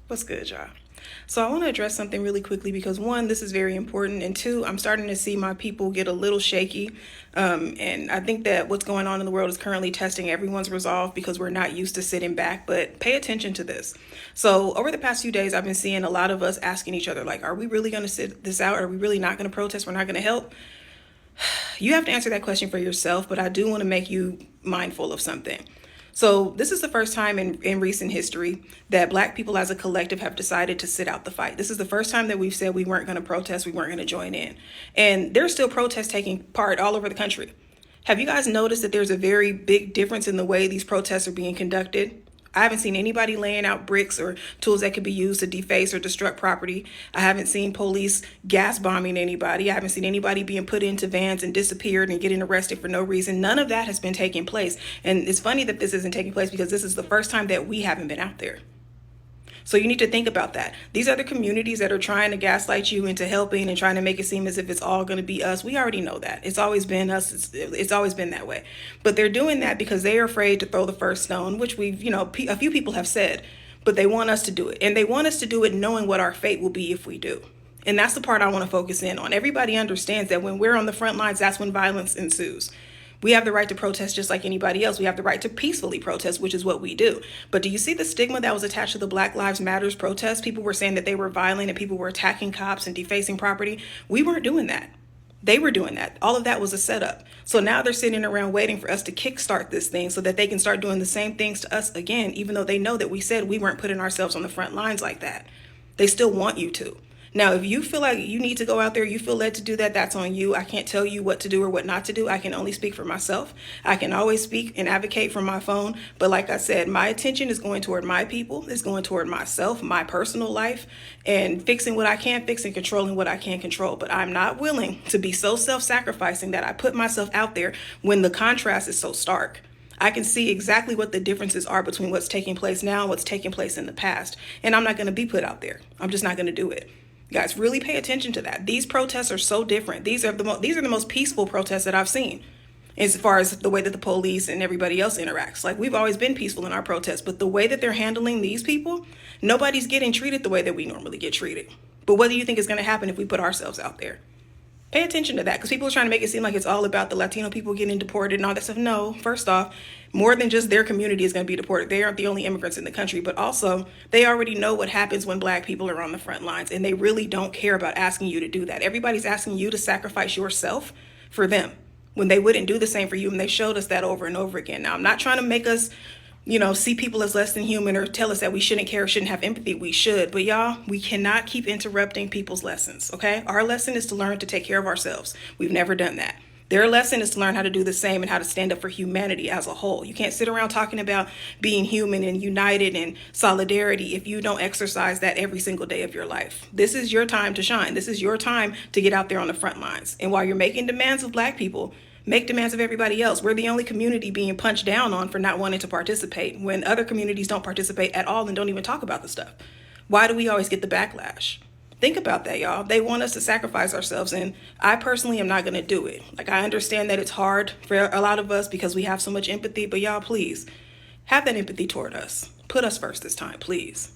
What's good, y'all? So I want to address something really quickly because one, this is very important, and two, I'm starting to see my people get a little shaky. And I think that what's going on in the world is currently testing everyone's resolve because we're not used to sitting back. But pay attention to this. So over the past few days, I've been seeing a lot of us asking each other, like, are we really going to sit this out? Are we really not going to protest? We're not going to help? You have to answer that question for yourself, but I do want to make you mindful of something. So this is the first time in recent history that Black people as a collective have decided to sit out the fight. This is the first time that we've said we weren't going to protest, we weren't going to join in. And there's still protests taking part all over the country. Have you guys noticed that there's a very big difference in the way these protests are being conducted? I haven't seen anybody laying out bricks or tools that could be used to deface or destruct property. I haven't seen police gas bombing anybody. I haven't seen anybody being put into vans and disappeared and getting arrested for no reason. None of that has been taking place. And it's funny that this isn't taking place because this is the first time that we haven't been out there. So you need to think about that. These are the communities that are trying to gaslight you into helping and trying to make it seem as if it's all going to be us. We already know that. It's always been us. It's always been that way. But they're doing that because they are afraid to throw the first stone, which we've, a few people have said, but they want us to do it. And they want us to do it knowing what our fate will be if we do. And that's the part I want to focus in on. Everybody understands that when we're on the front lines, that's when violence ensues. We have the right to protest just like anybody else. We have the right to peacefully protest, which is what we do. But do you see the stigma that was attached to the Black Lives Matters protests? People were saying that they were violent and people were attacking cops and defacing property. We weren't doing that. They were doing that. All of that was a setup. So now they're sitting around waiting for us to kickstart this thing so that they can start doing the same things to us again, even though they know that we said we weren't putting ourselves on the front lines like that. They still want you to. Now, if you feel like you need to go out there, you feel led to do that, that's on you. I can't tell you what to do or what not to do. I can only speak for myself. I can always speak and advocate from my phone. But like I said, my attention is going toward my people, it's going toward myself, my personal life, and fixing what I can fix and controlling what I can control. But I'm not willing to be so self-sacrificing that I put myself out there when the contrast is so stark. I can see exactly what the differences are between what's taking place now and what's taking place in the past. And I'm not going to be put out there. I'm just not going to do it. Guys, really pay attention to that. These protests are so different. These are the most peaceful protests that I've seen as far as the way that the police and everybody else interacts. Like, we've always been peaceful in our protests, but the way that they're handling these people, nobody's getting treated the way that we normally get treated. But what do you think is going to happen if we put ourselves out there? Pay attention to that, because people are trying to make it seem like it's all about the Latino people getting deported and all that stuff. No, first off, more than just their community is going to be deported. They aren't the only immigrants in the country, but also they already know what happens when Black people are on the front lines, and they really don't care about asking you to do that. Everybody's asking you to sacrifice yourself for them when they wouldn't do the same for you, and they showed us that over and over again. Now, I'm not trying to make us see people as less than human or tell us that we shouldn't care, shouldn't have empathy. We should. But y'all, we cannot keep interrupting people's lessons, okay? Our lesson is to learn to take care of ourselves. We've never done that. Their lesson is to learn how to do the same and how to stand up for humanity as a whole. You can't sit around talking about being human and united and solidarity if you don't exercise that every single day of your life. This is your time to shine. This is your time to get out there on the front lines. And while you're making demands of Black people, make demands of everybody else. We're the only community being punched down on for not wanting to participate when other communities don't participate at all and don't even talk about the stuff. Why do we always get the backlash? Think about that, y'all. They want us to sacrifice ourselves, and I personally am not going to do it. Like, I understand that it's hard for a lot of us because we have so much empathy, but y'all, please, have that empathy toward us. Put us first this time, please.